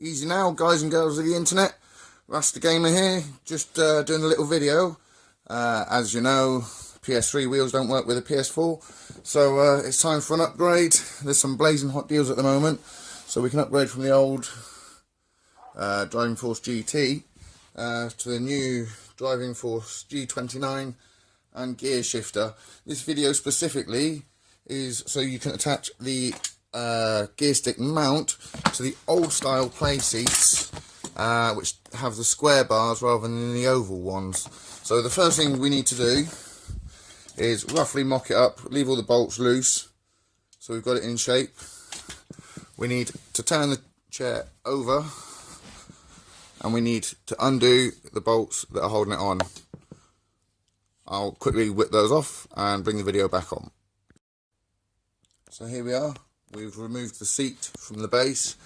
Easy now, guys and girls of the internet. Rasta Gamer here, just doing a little video. As you know, PS3 wheels don't work with a PS4, so it's time for an upgrade. There's some blazing hot deals at the moment, so we can upgrade from the old Driving Force GT to the new Driving Force G29 and gear shifter. This video specifically is so you can attach the gear stick mount to the old style play seats, which have the square bars rather than the oval ones. So the first thing we need to do is roughly mock it up, leave all the bolts loose so we've got it in shape. We need to turn the chair over and we need to undo the bolts that are holding it on. I'll quickly whip those off and bring the video back on. So here we are. We've removed the seat from the base.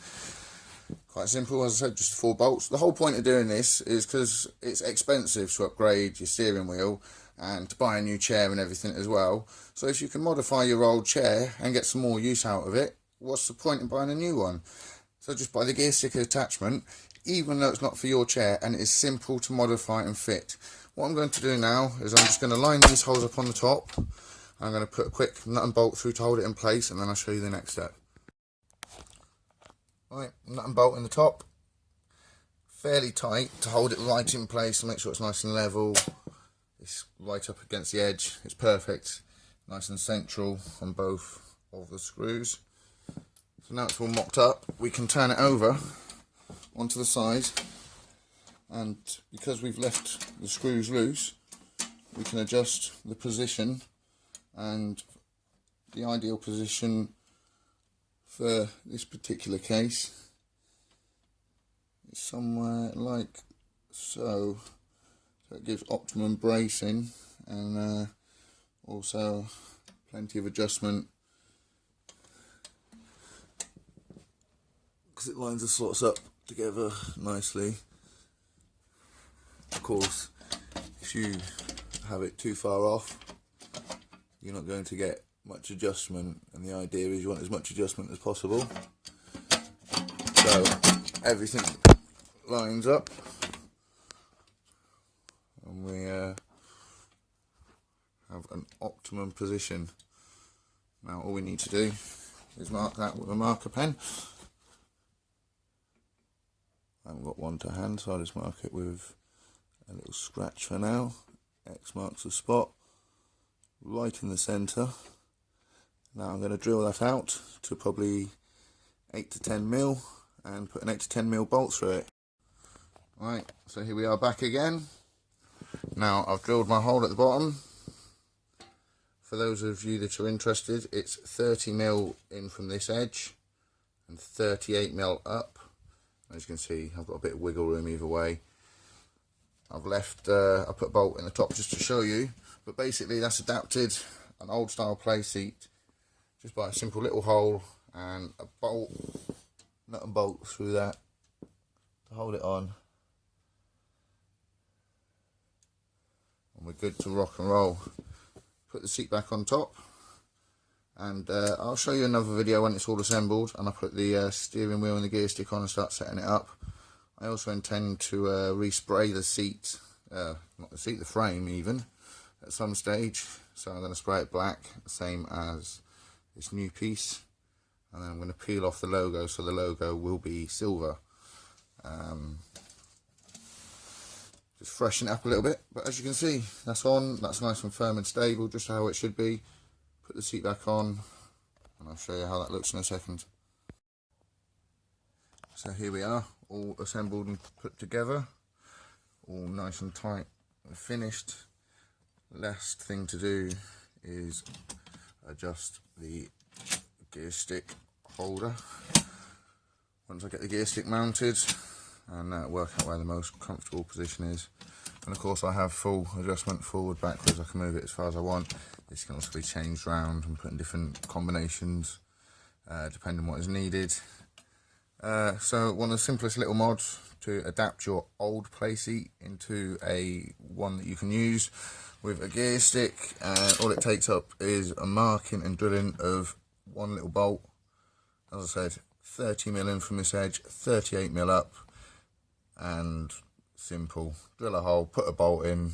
Quite simple, as I said, just 4 bolts. The whole point of doing this is because it's expensive to upgrade your steering wheel and to buy a new chair and everything as well. So if you can modify your old chair and get some more use out of it, what's the point in buying a new one? So just buy the gear stick attachment, even though it's not for your chair, and it is simple to modify and fit. What I'm going to do now is I'm just going to line these holes up on the top. I'm going to put a quick nut and bolt through to hold it in place, and then I'll show you the next step. Right, nut and bolt in the top, fairly tight to hold it right in place and make sure it's nice and level. It's right up against the edge, it's perfect, nice and central on both of the screws. So now it's all mocked up, we can turn it over onto the side, and because we've left the screws loose, we can adjust the position. And the ideal position for this particular case is somewhere like so. So it gives optimum bracing and also plenty of adjustment because it lines the slots up together nicely. Of course, if you have it too far off, you're not going to get much adjustment, and the idea is you want as much adjustment as possible. So everything lines up and we have an optimum position. Now all we need to do is mark that with a marker pen. I haven't got one to hand, so I'll just mark it with a little scratch for now. X marks the spot right in the centre. Now I'm going to drill that out to probably 8 to 10 mil and put an 8 to 10 mil bolt through it. Right, so here we are back again. Now I've drilled my hole at the bottom. For those of you that are interested, it's 30 mil in from this edge and 38 mil up. As you can see, I've got a bit of wiggle room either way. I've left, I put a bolt in the top just to show you, but basically that's adapted an old style play seat just by a simple little hole and a bolt, nut and bolt through that to hold it on, and we're good to rock and roll. Put the seat back on top, and I'll show you another video when it's all assembled and I put the steering wheel and the gear stick on and start setting it up. I also intend to respray the seat, not the seat, the frame even, at some stage. So I'm going to spray it black, same as this new piece, and then I'm going to peel off the logo, so the logo will be silver. Just freshen it up a little bit, but as you can see, that's on, that's nice and firm and stable, just how it should be. Put the seat back on, and I'll show you how that looks in a second. So here we are, all assembled and put together, all nice and tight and finished. Last thing to do is adjust the gear stick holder. Once I get the gear stick mounted and work out where the most comfortable position is, and of course I have full adjustment forward, backwards, I can move it as far as I want. This can also be changed around and put in different combinations depending on what is needed. So one of the simplest little mods to adapt your old playseat into one that you can use with a gear stick. All it takes up is a marking and drilling of one little bolt. As I said, 30mm in from this edge, 38mm up, and simple. Drill a hole, put a bolt in,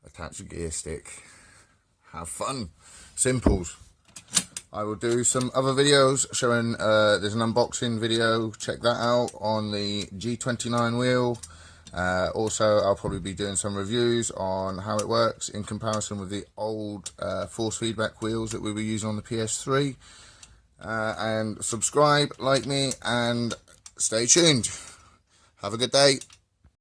attach a gear stick, have fun. Simples. I will do some other videos showing, there's an unboxing video, check that out, on the G29 wheel. Also, I'll probably be doing some reviews on how it works in comparison with the old force feedback wheels that we were using on the PS3. And subscribe, like me, and stay tuned. Have a good day.